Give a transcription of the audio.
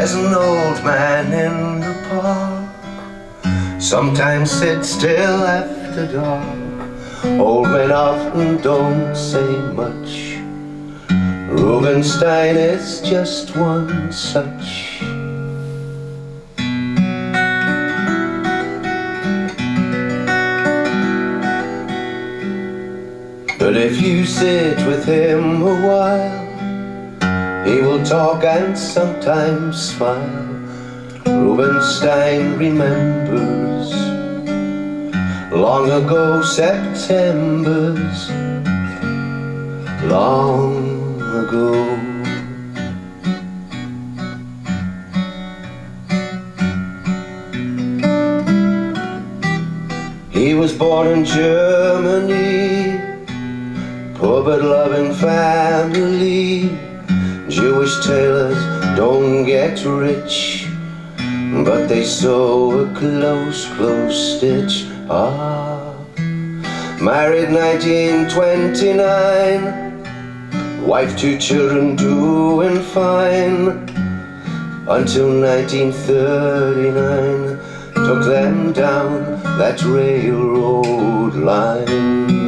There's an old man in the park, sometimes sit still after dark. Old men often don't say much. Rubenstein is just one such. But if you sit with him a while, he will talk and sometimes smile. Rubenstein remembers long ago Septembers, long ago. He was born in Germany, poor but loving family. Jewish tailors don't get rich, but they sew a close, close stitch. Married 1929, wife, 2 children doing fine, until 1939 took them down that railroad line.